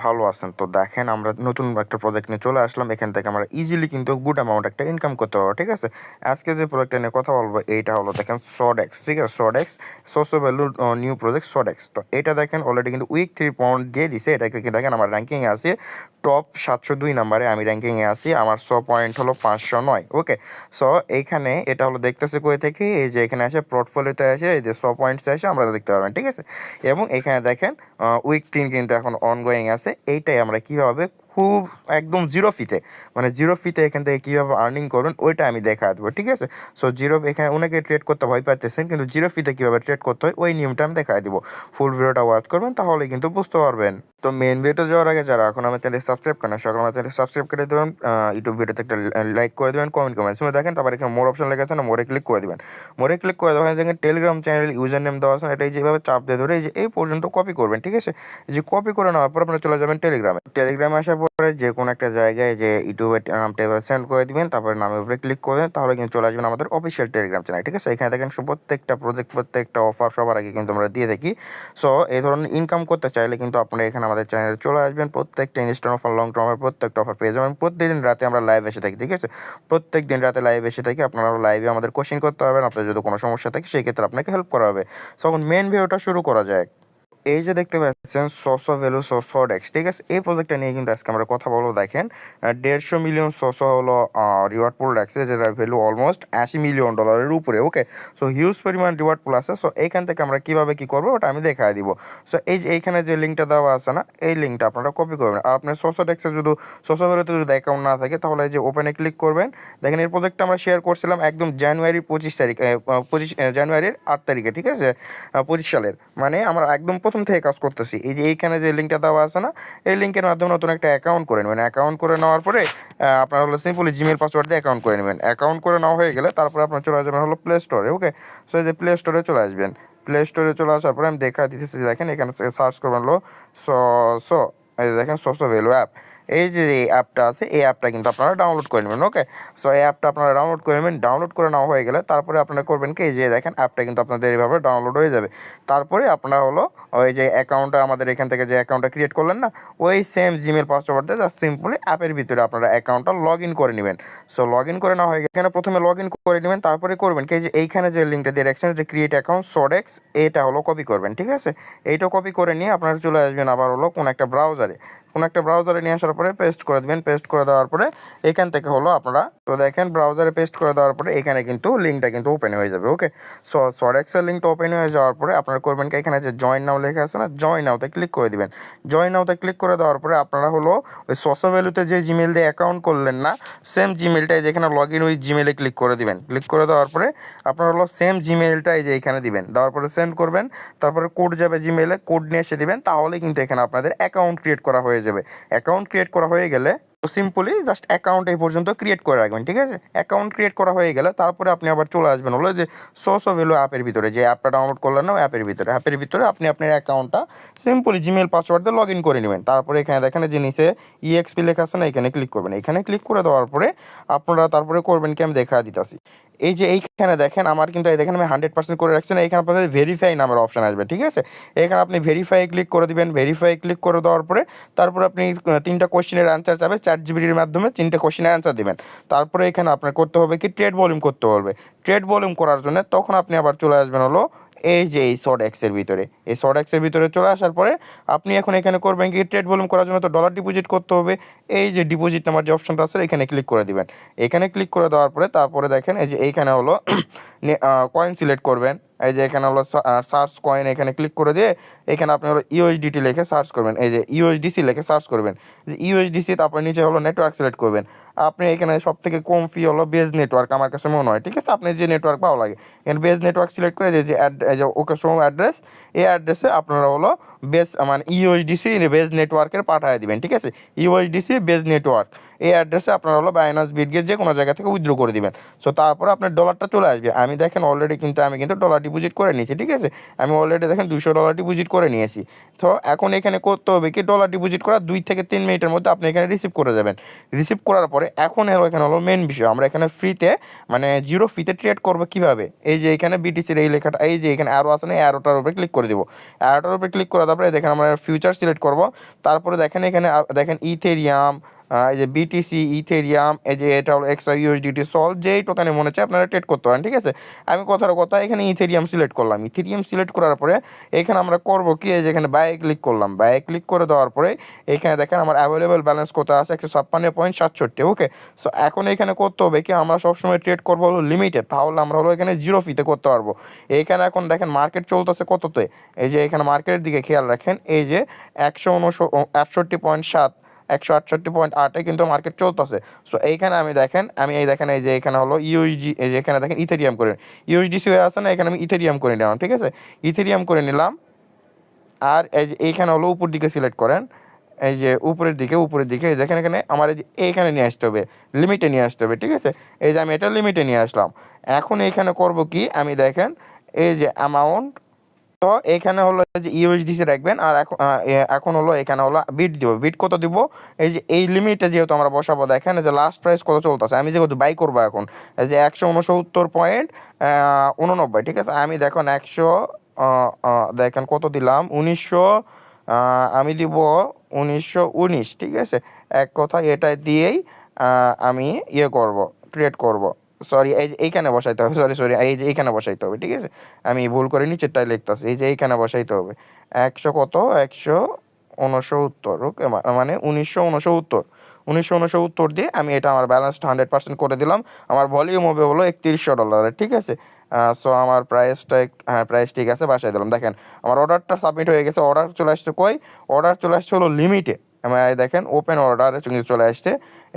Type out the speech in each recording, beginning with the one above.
ভালো আছেন? তো দেখেন আমরা নতুন একটা প্রজেক্ট নিয়ে চলে আসলাম। এখান থেকে আমরা ইজিলি কিন্তু গুড অ্যামাউন্ট একটা ইনকাম করতে পারবো। ঠিক আছে? আজকে যে প্রজেক্টটা নিয়ে কথা বলবো এইটা হলো দেখেন সডেক্স। ঠিক আছে? সডেক্স সোশ্যাল ভ্যালু নিউ প্রজেক্ট সডেক্স। তো এটা দেখেন অলরেডি কিন্তু উইক 3 পয়েন্ট দিয়ে দিছে। এটাকে কি দেখেন আমার র্যাঙ্কিংয়ে আছে টপ 702 নাম্বারে আমি র্যাঙ্কিংয়ে আছি। আমার পয়েন্ট হলো 509। ওকে? সো এইখানে এটা হলো দেখতেছে কই থেকে? এই যে এখানে আসে পোর্টফোলিওতে আসে এই যে পয়েন্টস আসে আমরা দেখতে পারবেন। ঠিক আছে? এবং এখানে দেখেন উইক 3 কিন্তু এখন অনগোয়িং আছে। এইটাই আমরা কীভাবে খুব একদম জিরো ফিতে মানে জিরো ফিতে এখান থেকে কীভাবে আর্নিং করবেন ওইটা আমি দেখা দেবো। ঠিক আছে? সো জিরো এখানে অনেকে ট্রেড করতে ভয় পাইতেছেন, কিন্তু জিরো ফিতে কীভাবে ট্রেড করতে হয় ওই নিয়মটা আমি দেখা দেবো। ফুল ভিডিওটা ওয়াচ করবেন তাহলে কিন্তু বুঝতে পারবেন। তো মেন ভিডিওতে যাওয়ার আগে যারা এখন আমার চ্যানেল সাবস্ক্রাইব করেন সকল আমার চ্যানেল সাবস্ক্রাইব করে দেবেন, ইউটিউব ভিডিওতে একটা লাইক করে দেবেন, কমেন্ট শুনে দেখেন। তারপর এখানে মোর অপশন লেখা আছে না, মোরে ক্লিক করে দেবেন। মোরে ক্লিক করে দেওয়া দেখেন টেলিগ্রাম চ্যানেল ইউজার নেম দেওয়া আছে, এটাই যেভাবে চাপ দিয়ে ধরে এই যে এই পর্যন্ত কপি করবেন। ঠিক আছে? যে কপি করে নেওয়ার পর আপনারা চলে যাবেন টেলিগ্রামে আসার পরে যে কোনো একটা জায়গায় যে ইউটিউবে নামটা সেন্ড করে দিবেন, তারপরে নামের উপরে ক্লিক করবেন, তাহলে কিন্তু চলে আসবেন আমাদের অফিসিয়াল টেলিগ্রাম চ্যানেল। ঠিক আছে? এখানে দেখেন প্রত্যেকটা প্রজেক্ট প্রত্যেকটা অফার সবার আগে কিন্তু আমরা দিয়ে থাকি। সো এই ধরনের ইনকাম করতে চাইলে কিন্তু আপনারা এখানে আমাদের চ্যানেলে চলে আসবেন। প্রত্যেকটা ইনস্ট্যান্ট অফার লং টার্মের প্রত্যেকটা অফার পেয়ে যাবেন। প্রত্যেকদিন রাতে আমরা লাইভ এসে থাকি। ঠিক আছে? প্রত্যেক দিন রাতে লাইভ এসে থাকি। আপনারা লাইভে আমাদের কোশ্চেন করতে পারবেন। আপনার যদি কোনো সমস্যা থাকে সেই ক্ষেত্রে আপনাকে হেল্প করা হবে। সো এখন মেন ভিডিওটা শুরু করা যায়। এই যে দেখতে পাচ্ছেন সোসো ভ্যালু সডেক্স। ঠিক আছে? এই প্রজেক্টটা নিয়ে কিন্তু আজকে আমরা কথা বলবো। দেখেন 150 মিলিয়ন সোসো হলো রিওয়ার্ড পুল রাখছে, যেটার ভ্যালু অলমোস্ট $80 মিলিয়ন উপরে। ওকে? সো হিউজ পরিমাণ রিওয়ার্ড পুল আছে। সো এইখান থেকে আমরা কীভাবে কী করবো ওটা আমি দেখাই দিব। সো এই যে এইখানে যে লিঙ্কটা দেওয়া আছে না, এই লিঙ্কটা আপনারা কপি করবেন। আর আপনার সোসোডেক্সে যদি সোসো ভ্যালুতে যদি অ্যাকাউন্ট না থাকে তাহলে এই যে ওপেনে ক্লিক করবেন। দেখেন এই প্রজেক্টটা আমরা শেয়ার করছিলাম একদম জানুয়ারির 25 তারিখ, জানুয়ারির 8 তারিখে। ঠিক আছে? 25 সালের মানে আমরা একদম প্রথম থেকে কাজ করতেছি। এই যে এইখানে যে লিঙ্কটা দেওয়া আছে না, এই লিঙ্কের মাধ্যমে নতুন একটা অ্যাকাউন্ট করে নেবেন। অ্যাকাউন্ট করে নেওয়ার পরে আপনার হলো সিম্পলি জিমেল পাসওয়ার্ড দিয়ে অ্যাকাউন্ট করে নেবেন। অ্যাকাউন্ট করে নেওয়া হয়ে গেলে তারপরে আপনার চলে আসবেন হলো প্লে স্টোরে। ওকে? সো এই যে প্লে স্টোরে চলে আসবেন। প্লে স্টোরে চলে আসার পরে আমি দেখা দিতেছি, দেখেন এখানে সার্চ করবেন হলো সো সো এই যে দেখেন সোসো ভ্যালু অ্যাপ। এই যে এই অ্যাপটা আছে এই অ্যাপটা কিন্তু আপনারা ডাউনলোড করে নেবেন। ওকে? সো এই অ্যাপটা আপনারা ডাউনলোড করে নেবেন। ডাউনলোড করে নেওয়া হয়ে গেলে তারপরে আপনারা করবেন কি, এই যে দেখেন অ্যাপটা কিন্তু আপনাদের এইভাবে ডাউনলোড হয়ে যাবে। তারপরে আপনারা হলো ওই যে অ্যাকাউন্টটা আমাদের এখান থেকে যে অ্যাকাউন্টটা ক্রিয়েট করলেন না, ওই সেম জিমেল পাসওয়ার্ড দিয়ে জাস্ট সিম্পলি অ্যাপের ভিতরে আপনারা অ্যাকাউন্টটা লগ ইন করে নেবেন। সো লগ ইন করে নেওয়া হয়ে গেলে এখানে প্রথমে লগ ইন করে নেবেন। তারপরে করবেন কি, যে এইখানে যে লিঙ্কটা দিয়ে রাখছেন যে ক্রিয়েট অ্যাকাউন্ট সডেক্স, এটা হলো কপি করবেন। ঠিক আছে? এইটা কপি করে নিয়ে আপনারা চলে আসবেন আবার হলো কোনো একটা ব্রাউজারে নিয়ে আসার পরে পেস্ট করে দেবেন। পেস্ট করে দেওয়ার পরে এখান থেকে হলো আপনারা তো দেখেন ব্রাউজারে পেস্ট করে দেওয়ার পরে এখানে কিন্তু লিঙ্কটা কিন্তু ওপেন হয়ে যাবে। ওকে? সো সডেক্সের লিঙ্কটা ওপেন হয়ে যাওয়ার পরে আপনারা করবেন কি, এখানে যে জয়েন নাও লেখা আছে না, জয়েন নাওতে ক্লিক করে দিবেন। জয়েন নাওতে ক্লিক করে দেওয়ার পরে আপনারা হলো ওই সোসো ভ্যালুতে যে জিমেল দিয়ে অ্যাকাউন্ট করলেন না, সেম জিমেলটাই যেখানে লগ ইন ওই জিমেলে ক্লিক করে দিবেন। ক্লিক করে দেওয়ার পরে আপনারা হলো সেম জিমেলটাই যে এখানে দিবেন, দেওয়ার পরে সেন্ড করবেন। তারপরে কোড যাবে জিমেলে, কোড নিয়ে এসে দিবেন, তাহলে কিন্তু এখানে আপনাদের অ্যাকাউন্ট ক্রিয়েট করা হয়ে যাবে। অ্যাকাউন্ট ক্রিয়েট করা হয়ে গেলে সিম্পলি জাস্ট অ্যাকাউন্ট এই পর্যন্ত ক্রিয়েট করে রাখবেন। ঠিক আছে? অ্যাকাউন্ট ক্রিয়েট করা হয়ে গেলে তারপরে আপনি আবার চলে আসবেন হলো যে সোসো ভ্যালু অ্যাপের ভিতরে, যে অ্যাপটা ডাউনলোড করলেন না অ্যাপের ভিতরে আপনি আপনার অ্যাকাউন্টটা সিম্পলি জিমেল পাসওয়ার্ড দিয়ে লগ ইন করে নেবেন। তারপরে এখানে দেখেন যে নিচে ইএক্সপি লেখা আছে না, এখানে ক্লিক করবেন। এখানে ক্লিক করে দেওয়ার পরে আপনারা তারপরে করবেন কি, আমি দেখা দিতেছি। এই যে এইখানে দেখেন আমার কিন্তু এই দেখেন আমি 100% করে রাখছি না, এখানে আপনাদের ভেরিফাই নামের অপশন আসবে। ঠিক আছে? এখানে আপনি ভেরিফাই ক্লিক করে দিবেন। ভেরিফাই ক্লিক করে দেওয়ার পরে তারপর আপনি 3টা কোশ্চেনের অ্যান্সার চাবে, চ্যাট জিপিটির মাধ্যমে 3টে কোশ্চেনের অ্যান্সার দিবেন। তারপরে এখানে আপনার করতে হবে কি, ট্রেড ভলিউম করতে হবে। ট্রেড ভলিউম করার জন্য তখন আপনি আবার চলে আসবেন হলো এই যে এই সডেক্সের ভিতরে। এই সডেক্সের ভিতরে চলে আসার পরে আপনি এখন এখানে করবেন কি, ট্রেড ভলিউম করার জন্য তো ডলার ডিপোজিট করতে হবে। এই যে ডিপোজিট নাম্বার যে অপশনটা আছে এখানে ক্লিক করে দিবেন। এখানে ক্লিক করে দেওয়ার পরে তারপরে দেখেন এই যে এইখানে হলো কয়েন সিলেক্ট করবেন। এই যে এখানে হলো সার্চ কয়েন, এখানে ক্লিক করে দিয়ে এখানে আপনি হলো ইউএসডিটি লিখে সার্চ করবেন। এই যে ইউএসডিসি লিখে সার্চ করবেন। ইউএসডিসি তারপরে নিচে হলো নেটওয়ার্ক সিলেক্ট করবেন। আপনি এখানে সব থেকে কম ফি হলো বেজ নেটওয়ার্ক আমার কাছে মনে হয়। ঠিক আছে? আপনি যে নেটওয়ার্ক ভালো লাগে এখানে বেজ নেটওয়ার্ক সিলেক্ট করে যে ওকে শো অ্যাড্রেস, এই অ্যাড্রেসে আপনারা হলো বেজ মানে ইউএসডিসি বেজ নেটওয়ার্কের পাঠিয়ে দিবেন। ঠিক আছে? ইউএসডিসি বেজ নেটওয়ার্ক এই অ্যাড্রেসে আপনারা হলো বাইনান্স বিটগেট যে কোনো জায়গা থেকে উইথড্র করে দিবেন। সো তারপরে আপনার ডলারটা চলে আসবে। আমি দেখেন অলরেডি কিন্তু আমি কিন্তু ডলার ডিপোজিট করে নিয়েছি, ঠিক আছে? আমি অলরেডি দেখেন $200 ডিপোজিট করে নিয়েছি। তো এখন এখানে করতে হবে কি, ডলার ডিপোজিট করার 2 থেকে 3 মিনিটের মধ্যে আপনি এখানে রিসিভ করে যাবেন। রিসিভ করার পরে এখন এখানে হলো মেন বিষয়, আমরা এখানে ফ্রিতে মানে জিরো ফিতে ট্রেড করবো কীভাবে? এই যে এখানে বিটিসির এই লেখাটা, এই যে এখানে অ্যারো আছে না, অ্যারোটার উপরে ক্লিক করে দেবো। অ্যারোটার উপরে ক্লিক করে তারপরে দেখেন আমরা ফিউচার সিলেক্ট করবো। তারপরে দেখেন এখানে দেখেন ইথেরিয়াম, এই যে বিটিসি, ইথেরিয়াম, এই যে এটা হলো XAUSDT সল, যেই টোকেনে মনে হচ্ছে আপনারা ট্রেড করতে পারেন, ঠিক আছে? আমি কথার কথা এখানে ইথেরিয়াম সিলেক্ট করলাম। ইথেরিয়াম সিলেক্ট করার পরে এখানে আমরা করবো কি, এই যে এখানে বায়ে ক্লিক করলাম। বায়ে ক্লিক করে দেওয়ার পরে এখানে দেখেন আমার অ্যাভেলেবেল ব্যালেন্স কত আছে, 156.67। ওকে, সো এখন এখানে করতে হবে কি, আমরা সবসময় ট্রেড করবো হলো লিমিটেড, তাহলে আমরা হলো এখানে জিরো ফিতে করতে পারবো। এইখানে এখন দেখেন মার্কেট চলতেছে কততে, এই যে এখানে মার্কেটের দিকে খেয়াল রাখেন, এই যে 168.7, 168.8-এ কিন্তু মার্কেট চলতেছে। সো এইখানে আমি দেখেন, আমি এই দেখেন, এই যে এখানে হলো ইউএসডি, এই যে এখানে দেখেন ইথেরিয়াম করে, ইউএসডিসি হয়ে আছে না, এখানে আমি ইথেরিয়াম করে নিলাম, ঠিক আছে? ইথেরিয়াম করে নিলাম। আর এই যে এইখানে হলো উপর দিকে সিলেক্ট করেন, এই যে উপরের দিকে যেখানে এখানে আমার এই যে এইখানে নিয়ে আসতে হবে, লিমিটে নিয়ে আসতে হবে, ঠিক আছে? এই যে আমি এটা লিমিটে নিয়ে আসলাম। এখন এইখানে করব কি, আমি দেখেন এই যে অ্যামাউন্ট, তো এখানে হলো যে ইউএসডিসি রাখবেন। আর এখন হলো এখানে হলো বিট দিব। বিট কত দিব, এই যে এই লিমিটে যেহেতু আমরা বসাবো, দেখেন যে লাস্ট প্রাইস কত চলতেছে, আমি যেহেতু বাই করবো এখন, এই যে 169.89, ঠিক আছে? আমি দেখুন দেখেন কত দিলাম, 1900, আমি দিব 1919, ঠিক আছে? এক কথা এটা দিয়েই আমি ইয়ে করব, ট্রেড করব। সরি, এই যে এইখানে বসাইতে হবে, সরি, এই যে এইখানে বসাইতে হবে, ঠিক আছে? আমি ভুল করে নিচেরটাই লিখতেছি, এই যে এইখানে বসাইতে হবে 169, ওকে, মানে 1969 দিয়ে আমি এটা আমার ব্যালেন্সটা 100% করে দিলাম। আমার ভলিউম হবে হলো $3100, ঠিক আছে? সো আমার প্রাইসটা হ্যাঁ, প্রাইস ঠিক আছে, বাসায় দিলাম। দেখেন আমার অর্ডারটা সাবমিট হয়ে গেছে। অর্ডার চলে আসছে কই, অর্ডার চলে আসছে হলো লিমিটে। আমার এই দেখেন ওপেন অর্ডারে কিন্তু চলে আসছে।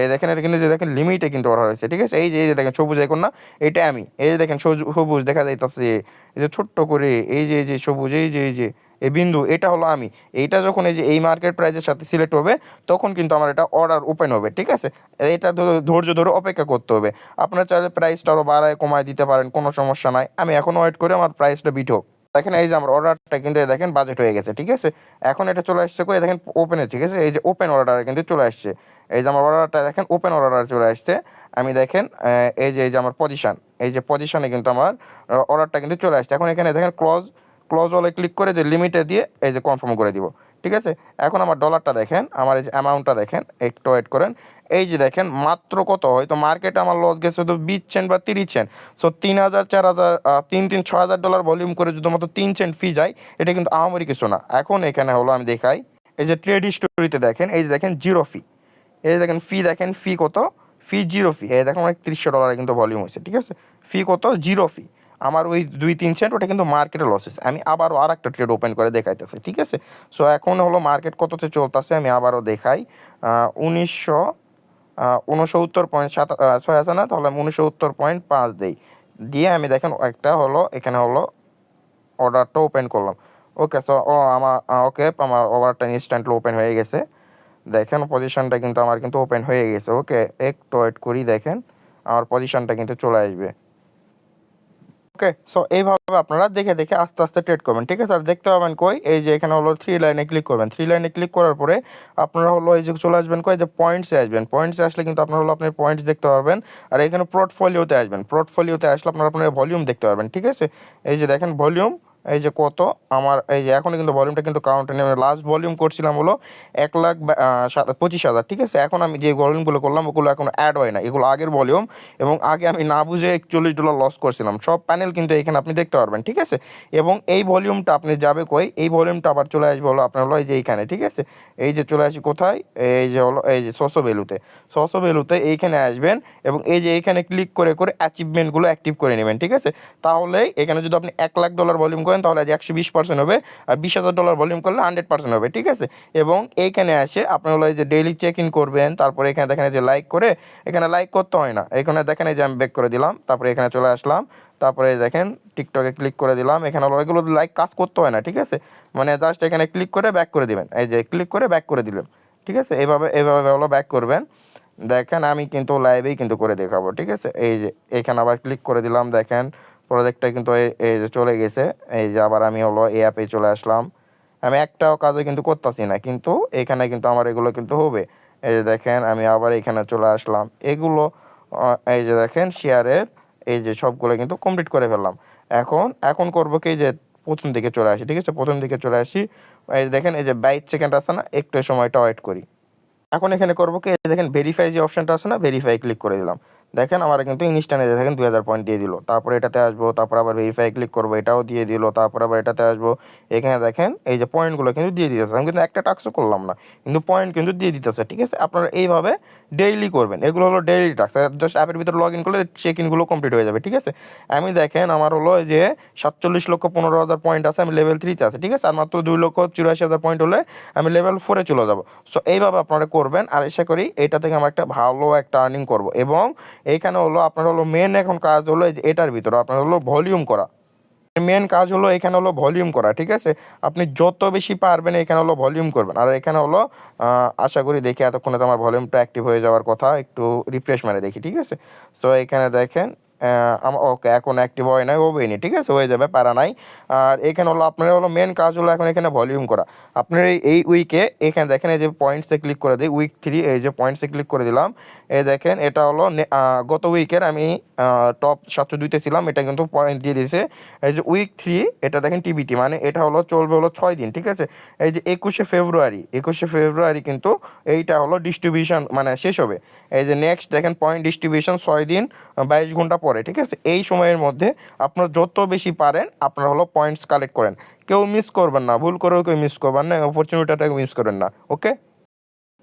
এই দেখেন এটা কিন্তু, যে দেখেন লিমিটে কিন্তু অর্ডার হয়েছে, ঠিক আছে? এই যে দেখেন সবুজ এখন না, এটা আমি, এই যে দেখেন সবুজ দেখা যাইতেছে, এই যে ছোট্ট করে, এই যে সবুজ, এই যে এই বিন্দু, এটা হলো আমি। এইটা যখন এই যে এই মার্কেট প্রাইসের সাথে সিলেক্ট হবে, তখন কিন্তু আমার এটা অর্ডার ওপেন হবে, ঠিক আছে? এটা ধৈর্য ধরে অপেক্ষা করতে হবে। আপনারা চাইলে প্রাইসটা আরও বাড়ায় কমায় দিতে পারেন, কোনো সমস্যা নাই। আমি এখন ওয়েট করে আমার প্রাইসটা বিট হোক। দেখেন এই যে আমার অর্ডারটা কিন্তু দেখেন বাজেট হয়ে গেছে, ঠিক আছে? এখন এটা চলে আসছে কই, দেখেন ওপেনে, ঠিক আছে? এই যে ওপেন অর্ডারে কিন্তু চলে আসছে। এই যে আমার অর্ডারটা দেখেন ওপেন অর্ডারে চলে আসছে। আমি দেখেন এই যে আমার পজিশন, এই যে পজিশনে কিন্তু আমার অর্ডারটা কিন্তু চলে আসছে। এখন এখানে দেখেন ক্লোজ ওয়ালে ক্লিক করে যে লিমিটে দিয়ে এই যে কনফার্ম করে দিব, ঠিক আছে? এখন আমার ডলারটা দেখেন, আমার এই যে অ্যামাউন্টটা দেখেন, একটু ওয়েট করেন। এই যে দেখেন মাত্র কত, হয়তো মার্কেটে আমার লস গেছে শুধু 20 সেন্ট বা 30 সেন্ট। সো 3000, 4000, 6000 ভলিউম করে যদি মাত্র 3 সেন্ট ফি যায়, এটা কিন্তু আহামরি কিছু না। এখন এখানে হলো আমি দেখাই, এই যে ট্রেড হিস্টোরিতে দেখেন, এই যে দেখেন জিরো ফি, এই যে দেখেন ফি কত, ফি জিরো ফি। এই দেখেন আমার $31 কিন্তু ভলিউম হয়েছে, ঠিক আছে? ফি কত, জিরো ফি। আমার ওই 2-3 সেন্ট ওটা কিন্তু মার্কেটে লস হয়েছে। আমি আবারও আর একটা ট্রেড ওপেন করে দেখাইতেছি, ঠিক আছে? সো এখন হলো মার্কেট কততে চলতেছে আমি আবারও দেখাই। 1969.6 আছে না, তাহলে আমি 69.5 দিই, দিয়ে আমি দেখেন একটা হলো এখানে হলো অর্ডারটা ওপেন করলাম। ওকে, সো আমার ওকে, আমার অর্ডারটা ইনস্ট্যান্টলি ওপেন হয়ে গেছে। দেখেন পজিশনটা কিন্তু আমার কিন্তু ওপেন হয়ে গেছে। ওকে, একটু ওয়েট করি, দেখেন আমার পজিশনটা কিন্তু চলে আসবে। ওকে, সো এইভাবে আপনারা দেখে দেখে আস্তে আস্তে ট্রেড করবেন, ঠিক আছে? আর দেখতে পাবেন কই, এই যে এখানে হলো থ্রি লাইনে ক্লিক করবেন। থ্রি লাইনে ক্লিক করার পরে আপনারা হলো এই যে চলে আসবেন কই, যে পয়েন্টসে আসবেন। পয়েন্টসে আসলে কিন্তু আপনারা হলো আপনার পয়েন্টস দেখতে পারবেন। আর এখানে পোর্টফোলিওতে আসবেন। পোর্টফোলিওতে আসলে আপনারা আপনার ভলিউম দেখতে পারবেন, ঠিক আছে? এই যে দেখেন ভলিউম, এই যে কত আমার, এই যে এখন কিন্তু ভলিউমটা কিন্তু কাউন্টে নেমে, লাস্ট ভলিউম করছিলাম হলো 1,25,000, ঠিক আছে? এখন আমি যে ভলিউমগুলো করলাম ওগুলো এখন অ্যাড হয় না, এগুলো আগের ভলিউম। এবং আগে আমি না বুঝে $41 লস করছিলাম। সব প্যানেল কিন্তু এখানে আপনি দেখতে পারবেন, ঠিক আছে? এবং এই ভলিউমটা আপনি যাবে কই, এই ভলিউমটা আবার চলে আসবে হলো আপনার হলো এই যে এইখানে, ঠিক আছে? এই যে চলে আসি কোথায়, এই যে হলো এই যে সোসো ভ্যালুতে এইখানে আসবেন। এবং এই যে এইখানে ক্লিক করে করে অ্যাচিভমেন্টগুলো অ্যাক্টিভ করে নেবেন, ঠিক আছে? তাহলে এখানে যদি আপনি $1,00,000 ভলিউম করেন, তাহলে আজ 120% হবে। আর $20,000 ভলিউম করলে 100% হবে, ঠিক আছে? এবং এইখানে আসে আপনার হলো এই যে ডেইলি চেক ইন করবেন। তারপরে এখানে দেখেন যে লাইক করে, এখানে লাইক করতে হয় না, এখানে দেখেন এই যে আমি ব্যাক করে দিলাম, তারপরে এখানে চলে আসলাম। তারপরে দেখেন টিকটকে ক্লিক করে দিলাম, এখানে হলো এগুলো লাইক কাজ করতে হয় না, ঠিক আছে? মানে জাস্ট এখানে ক্লিক করে ব্যাক করে দিবেন, এই যে ক্লিক করে ব্যাক করে দিলেন, ঠিক আছে? এইভাবে হলো ব্যাক করবেন। দেখেন আমি কিন্তু লাইভেই কিন্তু করে দেখাবো, ঠিক আছে? এই যে এখানে আবার ক্লিক করে দিলাম, দেখেন প্রজেক্টটা কিন্তু এই যে চলে গেছে। এই যে আবার আমি হলো এই অ্যাপে চলে আসলাম। আমি একটাও কাজও কিন্তু করতেছি না, কিন্তু এখানে কিন্তু আমার এগুলো কিন্তু হবে। এই যে দেখেন আমি আবার এখানে চলে আসলাম, এগুলো এই যে দেখেন শেয়ারের এই যে সবগুলো কিন্তু কমপ্লিট করে ফেললাম। এখন করবো কি, যে প্রথম দিকে চলে আসি, ঠিক আছে? প্রথম দিকে চলে আসি, এই যে দেখেন এই যে 22 সেকেন্ড আছে না, একটু এই সময়টা ওয়েট করি। এখন এখানে করবো কি, এই যে দেখেন ভেরিফাই যে অপশনটা আছে না, ভেরিফাই ক্লিক করে দিলাম। দেখেন আমার কিন্তু ইনস্ট্যান্ট দেখেন 2000 পয়েন্ট দিয়ে দিল। তারপরে এটাতে আসবো, তারপর আবার ভেরিফাই ক্লিক করবো, এটাও দিয়ে দিল। তারপর আবার এটাতে আসবো, এখানে দেখেন এই যে পয়েন্টগুলো কিন্তু দিয়ে দিতেছে। আমি কিন্তু একটা টাস্কও করলাম না, কিন্তু পয়েন্ট কিন্তু দিয়ে দিতেছে, ঠিক আছে? আপনারা এইভাবে ডেইলি করবেন, এগুলো হলো ডেইলি টাস্ক। জাস্ট অ্যাপের ভিতরে লগ ইন করলে চেক ইনগুলো কমপ্লিট হয়ে যাবে, ঠিক আছে? আমি দেখেন আমার হলো এই যে 47,15,000 পয়েন্ট আছে, আমি লেভেল 3-তে আছে, ঠিক আছে? আর মাত্র 2,84,000 পয়েন্ট হলে আমি লেভেল 4-এ চলে যাবো। সো এইভাবে আপনারা করবেন, আর আশা করি এটা থেকে আমরা একটা ভালো একটা আর্নিং করব। এবং এইখানে হলো আপনার হলো মেন এখন কাজ হলো এই যে এটার ভিতরে আপনার হলো ভলিউম করা। মেন কাজ হলো এখানে হলো ভলিউম করা, ঠিক আছে? আপনি যত বেশি পারবেন এখানে হলো ভলিউম করবেন। আর এখানে হলো আশা করি দেখি এতক্ষণে তো আমার ভলিউমটা অ্যাক্টিভ হয়ে যাওয়ার কথা, একটু রিফ্রেশ মারে দেখি, ঠিক আছে? সো এখানে দেখেন আমার ওকে এখন অ্যাক্টিভ হয় নাই, হবেই নি, ঠিক আছে? হয়ে যাবে, প্যারা নাই। আর এখানে হলো আপনার হলো মেন কাজ হলো এখন এখানে ভলিউম করা। আপনার এই উইকে এখানে দেখেন এই যে পয়েন্টসে ক্লিক করে দিই, উইক 3 এই যে পয়েন্টসে ক্লিক করে দিলাম। এই দেখেন এটা হলো গত উইকের আমি টপ 702-তে ছিলাম, এটা কিন্তু পয়েন্ট দিয়ে দিয়েছে। এই যে উইক 3 এটা দেখেন টিবিটি, মানে এটা হলো চলবে হলো 6 দিন, ঠিক আছে? এই যে 21শে ফেব্রুয়ারি কিন্তু এইটা হলো ডিস্ট্রিবিউশন মানে শেষ হবে। এই যে নেক্সট দেখেন পয়েন্ট ডিস্ট্রিবিউশন 6 দিন 22 ঘন্টা পরে, ঠিক আছে? এই সময়ের মধ্যে আপনার যত বেশি পারেন আপনার হলো পয়েন্টস কালেক্ট করেন। কেউ মিস করবেন না, ভুল করেও কেউ মিস করবেন না, অপরচুনিটিটাকে মিস করবেন না, ওকে?